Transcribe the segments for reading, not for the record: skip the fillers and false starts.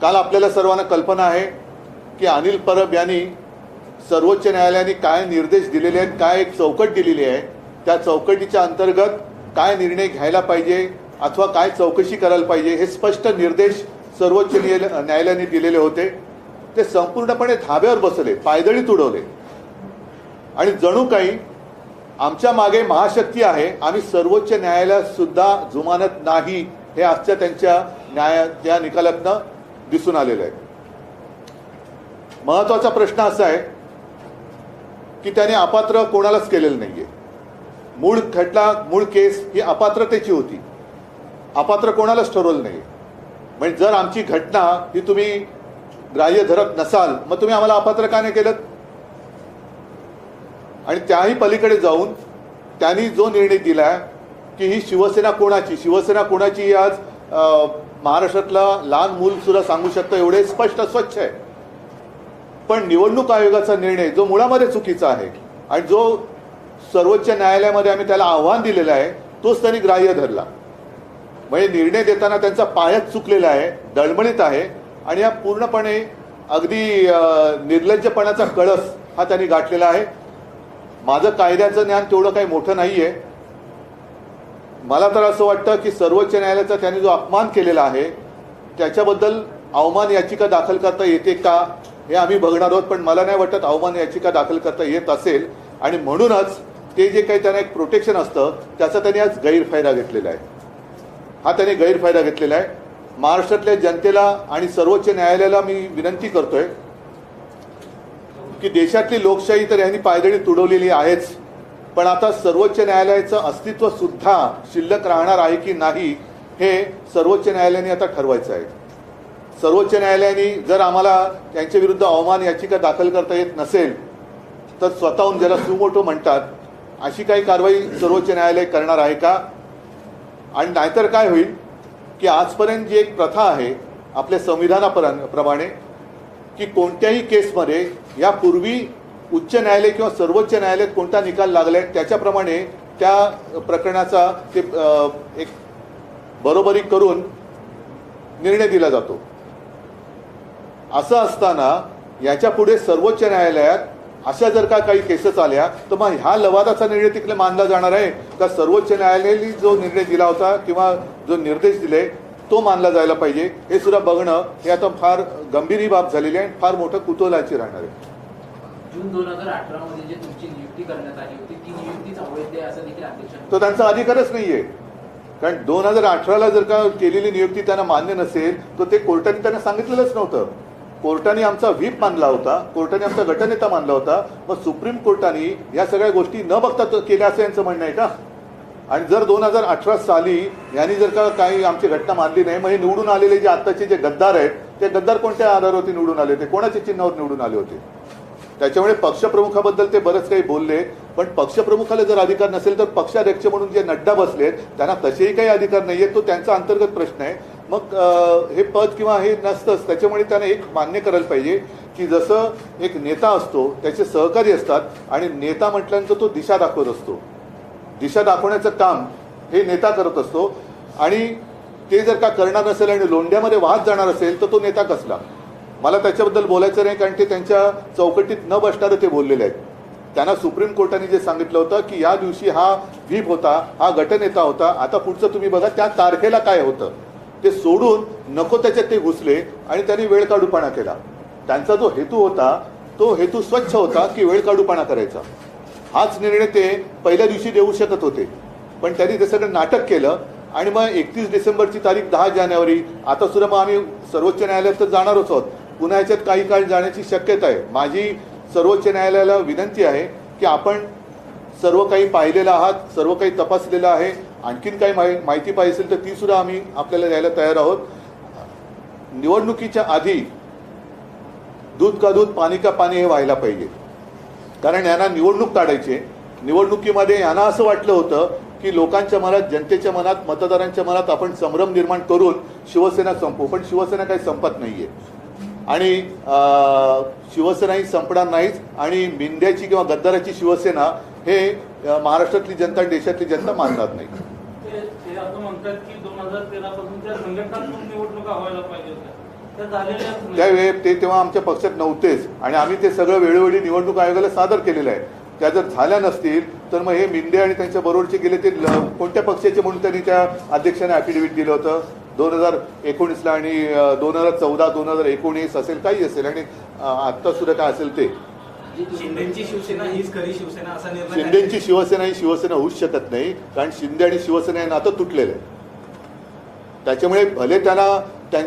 काल आपल्याला सर्वांना कल्पना आहे की अनिल परब यांनी सर्वोच्च न्यायालयाने काय निर्देश दिलेले आहेत, काय एक चौकट दिलेली आहे, त्या चौकटीच्या अंतर्गत काय निर्णय घ्यायला पाहिजे अथवा काय चौकशी करायला पाहिजे हे स्पष्ट निर्देश सर्वोच्च न्यायालयाने दिलेले होते. ते संपूर्णपणे धाब्यावर बसले, पायदळी तुडवले आणि जणू काही आमच्या मागे महाशक्ती आहे, आम्ही सर्वोच्च न्यायालयात सुद्धा जुमानत नाही, हे आजच्या त्यांच्या त्या निकालातनं दिसून आलेलं आहे. महत्वाचा प्रश्न असा आहे की त्याने अपात्र कोणालाच केलेलं नाहीये. मूळ खटला, मूळ केस ही अपात्रतेची होती, अपात्र कोणालाच ठरवलं नाही. म्हणजे जर आमची घटना ही तुम्ही ग्राह्य धरत नसाल, मग तुम्ही आम्हाला अपात्र का नाही केलं? आणि त्याही पलीकडे जाऊन त्यांनी जो निर्णय दिला की ही शिवसेना कोणाची, शिवसेना कोणाची आज महाराष्ट्रातला लहान मूल सुद्धा सांगू शकतं, एवढे स्पष्ट स्वच्छ आहे. पण निवडणूक आयोगाचा निर्णय जो मुळामध्ये चुकीचा आहे आणि जो सर्वोच्च न्यायालयामध्ये आम्ही त्याला आव्हान दिलेलं आहे, तोच त्यांनी ग्राह्य धरला. म्हणजे निर्णय देताना त्यांचा पायच चुकलेला आहे, डळमळीत आहे आणि हा पूर्णपणे अगदी निर्लज्जपणाचा कळस हा त्यांनी गाठलेला आहे. माझं कायद्याचं ज्ञान तेवढं काही मोठं नाहीये. मला तर असं वाटतं की सर्वोच्च न्यायालयाचा त्यांनी जो अपमान केलेला आहे त्याच्याबद्दल अवमान याचिका दाखल करता येते का हे आम्ही बघणार आहोत. पण मला नाही वाटत अवमान याचिका दाखल करता येत असेल आणि म्हणूनच ते जे काही त्यांना एक प्रोटेक्शन असतं त्याचा त्यांनी आज गैरफायदा घेतलेला आहे. हा त्यांनी गैरफायदा घेतलेला आहे. महाराष्ट्रातल्या जनतेला आणि सर्वोच्च न्यायालयाला मी विनंती करतोय की देशातली लोकशाही तर यांनी पायदळी तुडवलेली आहेच, पण आता सर्वोच्च न्यायालयाचं अस्तित्व सुद्धा शिल्लक राहणार आहे की नाही हे सर्वोच्च न्यायालयाने आता ठरवायचं आहे. सर्वोच्च न्यायालयाने जर आम्हाला त्यांच्या विरुद्ध अवमान याचिका दाखल करता येत नसेल तर स्वतःहून ज्याला सुमोटो म्हणतात अशी काही कारवाई सर्वोच्च न्यायालय करणार आहे का? आणि नाहीतर काय होईल की आजपर्यंत जी एक प्रथा आहे आपल्या संविधानाप्रमाणे की कोणत्याही केसमध्ये यापूर्वी उच्च न्यायालय किंवा सर्वोच्च न्यायालयात कोणता निकाल लागलाय त्याच्याप्रमाणे त्या प्रकरणाचा ते एक बरोबरी करून निर्णय दिला जातो. असं असताना याच्या पुढे सर्वोच्च न्यायालयात अशा जर का काही केसेस आल्या तर मग ह्या लवादाचा निर्णय तिकडे मानला जाणार आहे का सर्वोच्च न्यायालयाने जो निर्णय दिला होता किंवा जो निर्देश दिले तो मानला जायला पाहिजे हे सुद्धा बघणं हे आता फार गंभीर बाब झालेली आहे आणि फार मोठं कुतूहलाची राहणार आहे. जून 2018 मध्ये जे तुमची नियुक्ती करण्यात आली होती ती नियुक्तीच अवैध आहे असं देखील अध्यक्ष, तो त्यांचा अधिकारच नाहीये. कारण 2018ला जर का केलेली नियुक्ती त्यांना मान्य नसेल तर ते कोर्टाने त्यांना सांगितलेलंच नव्हतं. कोर्टाने आमचा व्हीप मानला होता, कोर्टाने आमचा गटनेता मानला होता. मग सुप्रीम कोर्टाने या सगळ्या गोष्टी न बघता केल्या असं यांचं म्हणणं आहे का? आणि जर 2018 साली यांनी जर का काही आमची घटना मानली नाही, मग हे निवडून आलेले जे आत्ताचे जे गद्दार आहेत ते गद्दार कोणत्या आधारावरती निवडून आले होते, कोणाच्या चिन्हावर निवडून आले होते? त्याच्यामुळे पक्षप्रमुखाबद्दल ते बरंच काही बोलले, पण पक्षप्रमुखाला जर अधिकार नसेल तर पक्षाध्यक्ष म्हणून जे नड्डा बसलेत त्यांना तसेही काही अधिकार नाहीये. तो त्यांचा अंतर्गत प्रश्न आहे. मग हे पद किंवा हे नसतंच. त्याच्यामुळे त्याने एक मान्य करायला पाहिजे की जसं एक नेता असतो त्याचे सहकारी असतात आणि नेता म्हटल्यानंतर तो दिशा दाखवत असतो, दिशा दाखवण्याचं काम हे नेता करत असतो. आणि ते जर का करणार नसेल आणि लोंढ्यामध्ये वाहत जाणार असेल तर तो नेता कसला? मला त्याच्याबद्दल बोलायचं नाही, कारण ते त्यांच्या चौकटीत न बसणारं ते बोललेले आहेत. त्यांना सुप्रीम कोर्टाने जे सांगितलं होतं की या दिवशी हा व्हीप होता, हा गटनेता होता, आता पुढचं तुम्ही बघा त्या तारखेला काय होतं ते सोडून नको त्याच्यात ते घुसले आणि त्यांनी वेळकाढूपणा केला. त्यांचा जो हेतू होता तो हेतू स्वच्छ होता की वेळकाढूपणा करायचा. हाच निर्णय ते पहिल्या दिवशी देऊ शकत होते, पण त्यांनी ते सगळं नाटक केलं आणि मग 31 डिसेंबरची तारीख 10 जानेवारी आता सुद्धा मग आम्ही सर्वोच्च न्यायालयात तर जाणारच आहोत. पुन्हा याच्यात काही काळ जाण्याची शक्यता आहे. माझी सर्वोच्च न्यायालयाला विनंती आहे की आपण सर्व काही पाहिलेलं आहात, सर्व काही तपासलेलं आहे. आणखीन काही माहिती पाहिजे असेल तर ती सुद्धा आम्ही आपल्याला द्यायला तयार आहोत. निवडणुकीच्या आधी दूध का दूध पाणी का पाणी हे व्हायला पाहिजे. कारण यांना निवडणूक काढायची. निवडणुकीमध्ये यांना असं वाटलं होतं की लोकांच्या मनात, जनतेच्या मनात, मतदारांच्या मनात आपण संभ्रम निर्माण करून शिवसेना संपवू, पण शिवसेना काही संपत नाहीये आणि शिवसेना ही संपणार नाहीच. आणि मिंद्याची किंवा गद्दाराची शिवसेना हे महाराष्ट्रातली जनता, देशातली जनता मानणार नाही. ते असं म्हणतात की 2013 पासून त्या संघटनात्मक निवडणुका व्हायला पाहिजे होत्या. त्यावेळी ते तेव्हा आमच्या पक्षात नव्हतेच आणि आम्ही ते सगळं वेळोवेळी निवडणूक आयोगाला सादर केलेलं आहे. त्या जर झाल्या नसतील तर मग हे मिंदे आणि त्यांच्या बरोबरचे गेले ते कोणत्या पक्षाचे म्हणून त्यांनी त्या अध्यक्षाने ॲफिडेव्हिट दिलं होतं 2019ला आणि 2014 2019 असेल काही असेल आणि आत्ता सुद्धा काय असेल ते. शिंदेची शिवसेना हीच खरी शिवसेना असा निर्णय शिंदेची शिवसेना ही शिवसेना होऊच शकत नाही कारण शिंदे आणि शिवसेना हे नातं तुटलेलं आहे. त्याच्यामुळे भले त्यांना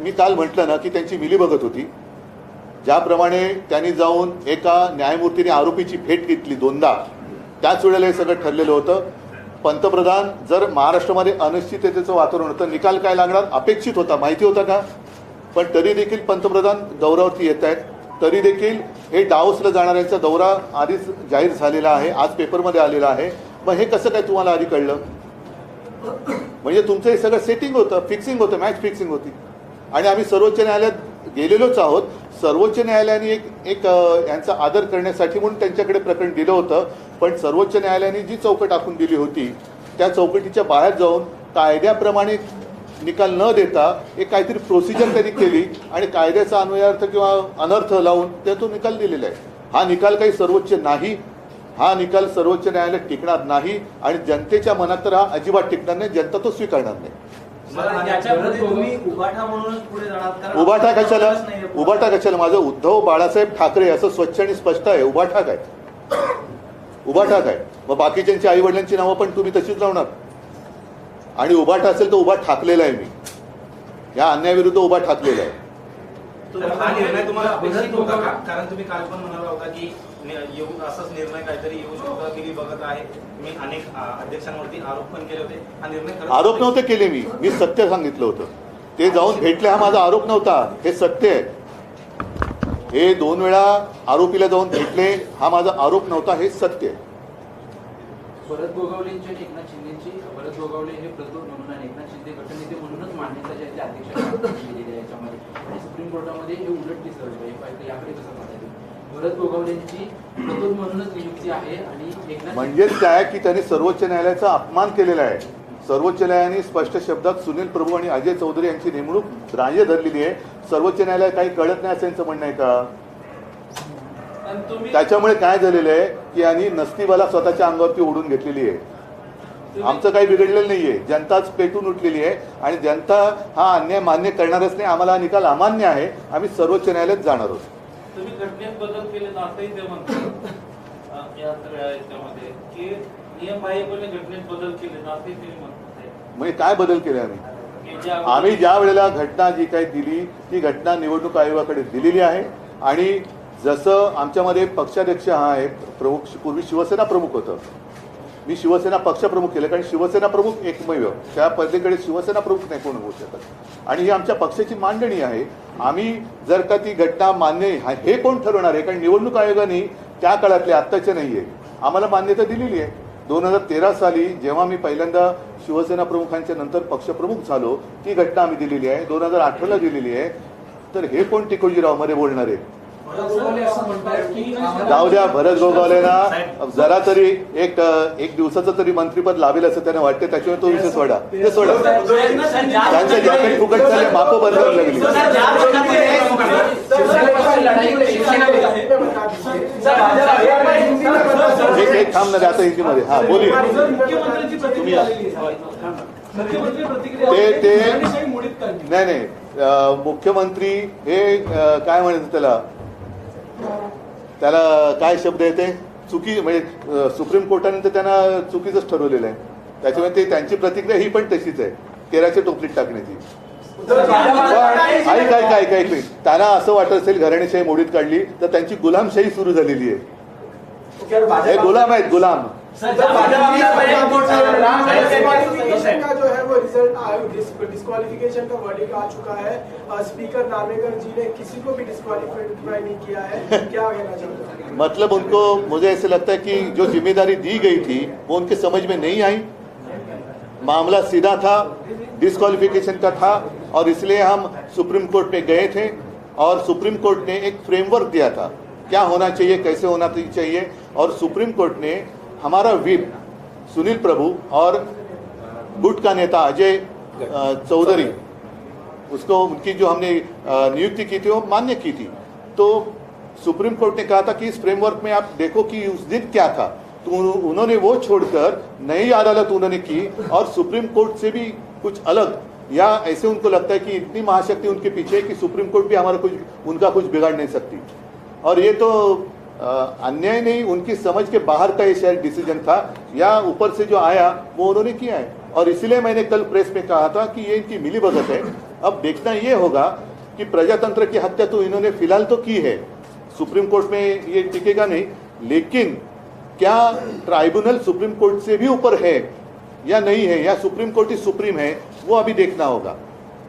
मी काल म्हटलं ना की त्यांची मिलीभगत होती. ज्याप्रमाणे त्यांनी जाऊन एका न्यायमूर्तीने आरोपीची भेट घेतली 2दा त्याच वेळेला हे सगळं ठरलेलं होतं. पंतप्रधान जर महाराष्ट्रामध्ये अनिश्चिततेचं वातावरण होतं निकाल काय लागणार अपेक्षित होता माहिती होता का. पण तरी देखील पंतप्रधान दौऱ्यावरती येत आहेत. तरी देखील हे डावोसला जाणाऱ्यांचा दौरा आधीच जाहीर झालेला आहे आज पेपरमध्ये आलेला आहे. मग हे कसं काय तुम्हाला आधी कळलं. म्हणजे तुमचं हे सगळं सेटिंग होतं फिक्सिंग होतं मॅच फिक्सिंग होती. आणि आम्ही सर्वोच्च न्यायालयात गेलेलोच आहोत. सर्वोच्च न्यायालयाने एक यांचा आदर करण्यासाठी म्हणून त्यांच्याकडे प्रकरण दिलं होतं. पण सर्वोच्च न्यायालयाने जी चौकट आखून दिली होती त्या चौकटीच्या बाहेर जाऊन कायद्याप्रमाणे निकाल न देता एक काहीतरी प्रोसिजर त्यांनी केली आणि कायद्याचा अन्वयार्थ किंवा अनर्थ लावून तो निकाल दिलेला आहे. हा निकाल काही सर्वोच्च नाही. हा निकाल सर्वोच्च न्यायालयात टिकणार नाही आणि जनतेच्या मनात तर हा अजिबात टिकणार नाही. जनता तो स्वीकारणार नाही. उभाटा कशाला माझं उद्धव बाळासाहेब ठाकरे असं स्वच्छ आणि स्पष्ट आहे. उभाटा काय मग बाकीच्यांची आई वडिलांची नावं पण तुम्ही तशीच लावणार. आणि उभाटा असेल तर उभा ठाकलेला आहे मी. या अन्यायाविरुद्ध उभा ठाकलेला आहे. हा निर्णय तुम्हाला अपेक्षित होता का. कारण तुम्ही काल पण म्हणाला होता की येऊ असाच निर्णय काहीतरी येऊ शकतो की बघत आहे. मी अनेक अध्यक्षांवरती आरोप पण केले होते. हा निर्णय आरोप नव्हते केले मी सत्य सांगितलं होतं. ते जाऊन भेटले हा माझा आरोप नव्हता. हे सत्य आहे. हे 2 वेळा आरोपीला जाऊन भेटले हा माझा आरोप नव्हता. हे सत्य आहे. भरत गोगावलेंची आणि एकनाथ शिंदेची भरत गोगावले हे प्रतोद म्हणून आणि एकनाथ शिंदे गटनेते म्हणूनच मान्यता जी आहे ती अध्यक्षांना दिलेली आहे याच्यामध्ये. आणि सुप्रीम कोर्टामध्ये हे उलट दिसलं पाहिजे. याकडे कसं पाहिजे. भरत गोगावलेंची प्रतोद म्हणूनच नियुक्ती आहे आणि एकनाथ म्हणजेच काय की त्यांनी सर्वोच्च न्यायालयाचा अपमान केलेला आहे. सर्वोच्च न्यायालयाने स्पष्ट शब्दात सुनील प्रभू आणि अजय चौधरी यांची नेमणूक ग्राह्य धरलेली आहे. सर्वोच्च न्यायालय काही कळत नाही असं यांचं म्हणणं आहे का. त्याच्यामुळे काय झालेलं आहे की यांनी नसतीबाला स्वतःच्या अंगावरती ओढून घेतलेली आहे. आमचं काही बिघडलेलं नाहीये. जनताच पेटून उठलेली आहे आणि जनता हा अन्याय मान्य करणारच नाही. आम्हाला हा निकाल अमान्य आहे. आम्ही सर्वोच्च न्यायालयात जाणार आहोत. तुम्ही घटनेत बदल केले असंही ते म्हणतात याच्यामध्ये की नियम बाह्यपणे घटनेत बदल केले असंही ते म्हणतात. म्हणजे काय बदल केले आम्ही ज्या वेळेला घटना जी काही दिली ती घटना निवडणूक आयोगाकडे दिलेली आहे. आणि जसं आमच्यामध्ये पक्षाध्यक्ष हा आहे प्रमुख पूर्वी शिवसेना प्रमुख होतं. मी शिवसेना पक्षप्रमुख केलं कारण शिवसेना प्रमुख एकमेव त्या पद्धतीकडे शिवसेना प्रमुख नाही कोण होऊ शकत. आणि ही आमच्या पक्षाची मांडणी आहे. आम्ही जर का ती घटना मान्य हे कोण ठरवणार आहे. कारण निवडणूक आयोगाने त्या काळातले आत्ताचे नाही आहे आम्हाला मान्यता दिलेली आहे. 2013 साली जेव्हा मी पहिल्यांदा शिवसेना प्रमुखांच्या नंतर पक्षप्रमुख झालो ती घटना आम्ही दिलेली आहे. 2018ला दिलेली आहे. तर हे कोण टिकोजीराव मध्ये बोलणार आहे. जाऊ द्या. भरत गोगावलेना जरा तरी एक दिवसाचं तरी मंत्रीपद लाभेल असं त्यांना वाटते. त्याच्यामुळे तो विषय सोडा. ते सोडा. त्यांचं जॅकेट फुकट झाले मापं बदलावं लागली. एक थांबणार आता हिंदीमध्ये. हा बोलिये तुम्ही नाही मुख्यमंत्री हे काय म्हणायचं त्याला काय शब्द येते चुकी म्हणजे सुप्रीम कोर्टाने तर त्यांना चुकीचंच ठरवलेलं आहे. त्याच्यामुळे ते त्यांची प्रतिक्रिया ही पण तशीच आहे केराच्या टोपलीत टाकण्याची. काय त्यांना असं वाटत असेल घराणेशाही मोडीत काढली तर त्यांची गुलामशाही सुरू झालेली आहे. हे गुलाम आहेत गुलाम. का जो है वो रिजल्ट डिस्क्वालिफिकेशन का वर्डिक्ट आ चुका है. स्पीकर नार्वेकर जी ने किसी को भी डिस्क्वालिफाई नहीं किया है. क्या कहना चाहते हैं. मतलब उनको मुझे ऐसे लगता है कि जो जिम्मेदारी दी गई थी वो उनके समझ में नहीं आई. मामला सीधा था डिस्क्वालिफिकेशन का था और इसलिए हम सुप्रीम कोर्ट पे गए थे और सुप्रीम कोर्ट ने एक फ्रेमवर्क दिया था क्या होना चाहिए कैसे होना चाहिए. और सुप्रीम कोर्ट ने हमारा व्हिप सुनील प्रभु और गुट का नेता अजय चौधरी उसको उनकी जो हमने नियुक्ति की थी वो मान्य की थी। तो सुप्रीम कोर्ट ने कहा था कि इस फ्रेमवर्क में आप देखो कि उस दिन क्या था, तो उन्होंने वो छोड़कर नई अदालत उन्होंने की और सुप्रीम कोर्ट से भी कुछ अलग, या ऐसे उनको लगता है कि इतनी महाशक्ति उनके पीछे है कि सुप्रीम कोर्ट भी हमारा कुछ उनका कुछ बिगाड़ नहीं सकती। और ये तो अन्याय नहीं, उनकी समझ के बाहर का ये शायद डिसीजन था, या ऊपर से जो आया वो उन्होंने किया है। और इसलिए मैंने कल प्रेस में कहा था कि ये इनकी मिलीभगत है। अब देखना ये होगा कि प्रजातंत्र की हत्या तो इन्होंने फिलहाल तो की है, सुप्रीम कोर्ट में ये टिकेगा नहीं, लेकिन क्या ट्राइब्यूनल सुप्रीम कोर्ट से भी ऊपर है या नहीं है, या सुप्रीम कोर्ट ही सुप्रीम है, वो अभी देखना होगा।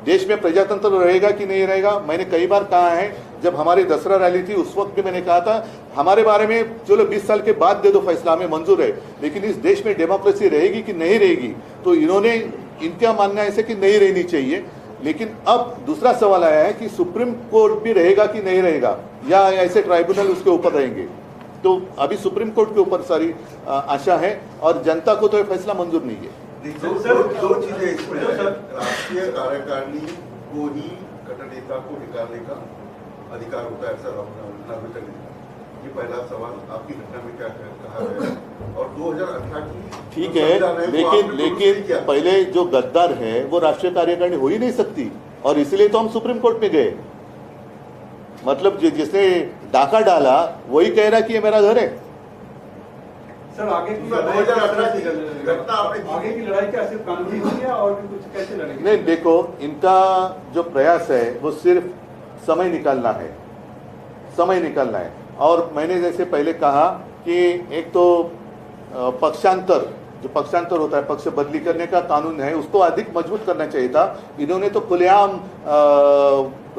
देश में प्रजातंत्र रहेगा कि नहीं रहेगा। मैंने कई बार कहा है, जब हमारी दसरा रैली थी उस वक्त भी मैंने कहा था हमारे बारे में चलो 20 साल के बाद दे दो फैसला, हमें मंजूर है, लेकिन इस देश में डेमोक्रेसी रहेगी कि नहीं रहेगी। तो इन्होंने, इनका मानना ऐसे कि नहीं रहनी चाहिए। लेकिन अब दूसरा सवाल आया है कि सुप्रीम कोर्ट भी रहेगा कि नहीं रहेगा, या ऐसे ट्राइब्यूनल उसके ऊपर रहेंगे। तो अभी सुप्रीम कोर्ट के ऊपर सारी आशा है और जनता को तो ये फैसला मंजूर नहीं है। दो चीजें इसमें है। राष्ट्रीय कार्यकारिणी को ही कट्टर नेता को निकालने का अधिकार होता है, ऐसा नागरिकता ने कहा। ये पहला सवाल आपकी घटना में क्या कहा गया है? और 2018 की ठीक है, लेकिन पहले जो गद्दार है वो राष्ट्रीय कार्यकारिणी हो ही नहीं सकती, और इसलिए तो हम सुप्रीम कोर्ट में गए। मतलब जिसने डाका डाला वही कह रहा कि ये मेरा घर है। सर आगे की 2018 की घटना आपने आगे की लड़ाई क्या सिर्फ कानूनी थी या और भी कुछ, कैसे लड़ेंगे? नहीं, देखो, इनका जो प्रयास है वो सिर्फ समय निकालना है, समय निकालना है। और मैंने जैसे पहले कहा कि एक तो पक्षांतर, जो पक्षांतर होता है, पक्ष बदली करने का कानून है, उसको अधिक मजबूत करना चाहिए था। इन्होंने तो खुलेआम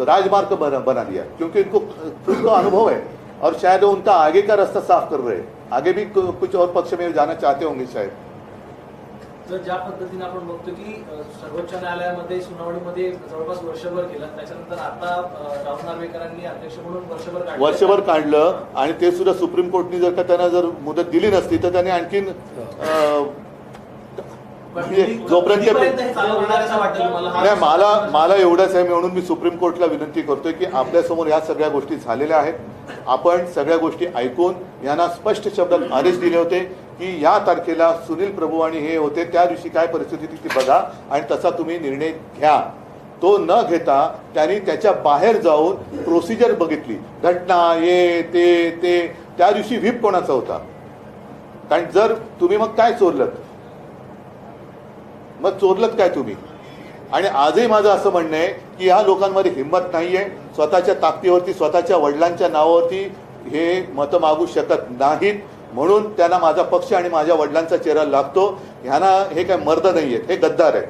राजमार्ग बना दिया, क्योंकि इनको खुद को अनुभव है और शायद वो उनका आगे का रास्ता साफ कर रहे हैं। आगे भी कुछ और पक्ष में जाना चाहते होंगे शायद। तर ज्या पद्धतीने आपण बघतो की सर्वोच्च न्यायालयामध्ये सुनावणीमध्ये जवळपास वर्षभर केलं, त्याच्यानंतर आता राहुल नार्वेकरांनी अध्यक्ष म्हणून वर्षभर काढलं, आणि ते सुद्धा सुप्रीम कोर्टने जर का त्यांना जर मुदत दिली नसती तर त्याने आणखीन जोपर्यंत नाही, मला एवढंच आहे, म्हणून मी सुप्रीम कोर्टला विनंती करतोय की आपल्यासमोर या सगळ्या गोष्टी झालेल्या आहेत, आपण सगळ्या गोष्टी ऐकून यांना स्पष्ट शब्दात आदेश दिले होते की या तारखेला सुनील प्रभू आणि हे होते, त्या दिवशी काय परिस्थिती ती बघा आणि तसा तुम्ही निर्णय घ्या। तो न घेता त्यांनी त्याच्या बाहेर जाऊन प्रोसिजर बघितली, घटना ये ते त्या दिवशी व्हीप कोणाचा होता? कारण जर तुम्ही मग काय चोरलत, मग चोरलत काय तुम्ही? आणि आजही माझं असं म्हणणं आहे की या लोकांमध्ये हिंमत नाहीये, स्वतःच्या ताकदीवरती, स्वतःच्या वडिलांच्या नावावरती हे मत मागू शकत नाहीत, म्हणून त्यांना माझा पक्ष आणि माझ्या वडिलांचा चेहरा लागतो। ह्यांना हे काय मर्द नाहीयेत, हे गद्दार आहेत।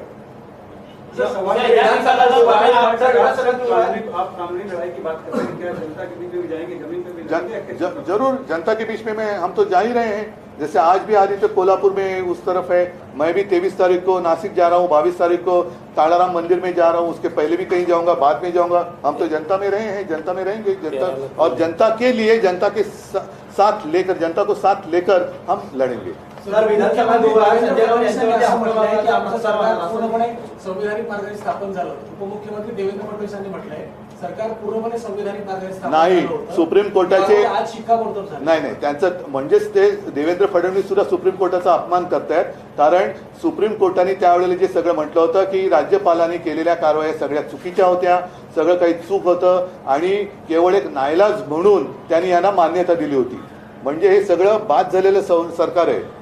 आप कानूनी लड़ाई की बात कर रहे हैं, क्या जनता के बीच में भी जाएंगे, जमीन पे भी जाएंगे? जरूर, जनता के बीच में हम तो जा ही रहे हैं। जैसे आज भी आदित्य कोल्हापुर में उस तरफ है, मैं भी 23 तारीख को नासिक जा रहा हूँ, 22 तारीख को तालाराम मंदिर में जा रहा हूँ, उसके पहले भी कहीं जाऊंगा, बाद में जाऊंगा। हम तो जनता में रहे हैं, जनता में रहेंगे, जनता और जनता के लिए, जनता के साथ लेकर, जनता को साथ लेकर हम लड़ेंगे। सर, विधानसभा संजय राऊत यांच्यावरती आरोप आहे की आमचं सरकार पूर्णपणे संविधानिक मार्गाने स्थापन झालं। उपमुख्यमंत्री देवेंद्र फडणवीसांनी म्हटलंय सरकार पूर्णपणे संविधानिक मार्गाने स्थापन नाही, सुप्रीम कोर्टाचे आज शिक्कामोर्तब झालं। नाही, त्यांचं म्हणजेच ते देवेंद्र फडणवीस सुद्धा सुप्रीम कोर्टाचा अपमान करतायत। कारण सुप्रीम कोर्टाने त्यावेळेला जे सगळं म्हटलं होतं की राज्यपालांनी केलेल्या कारवाया सगळ्या चुकीच्या होत्या, सगळं काही चूक होतं आणि केवळ एक नाईलाज म्हणून त्यांनी यांना मान्यता दिली होती। म्हणजे हे सगळं बाद झालेलं सरकार आहे।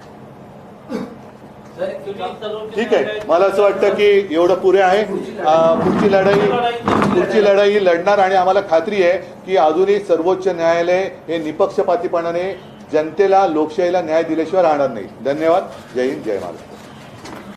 ठीक आहे, मला असं वाटतं की एवढं पुरे आहे। पुढची लढाई लढणार आणि आम्हाला खात्री आहे की अजूनही सर्वोच्च न्यायालय हे निपक्षपातीपणाने जनतेला, लोकशाहीला न्याय दिल्याशिवाय राहणार नाही। धन्यवाद। जय हिंद, जय महाराष्ट्र।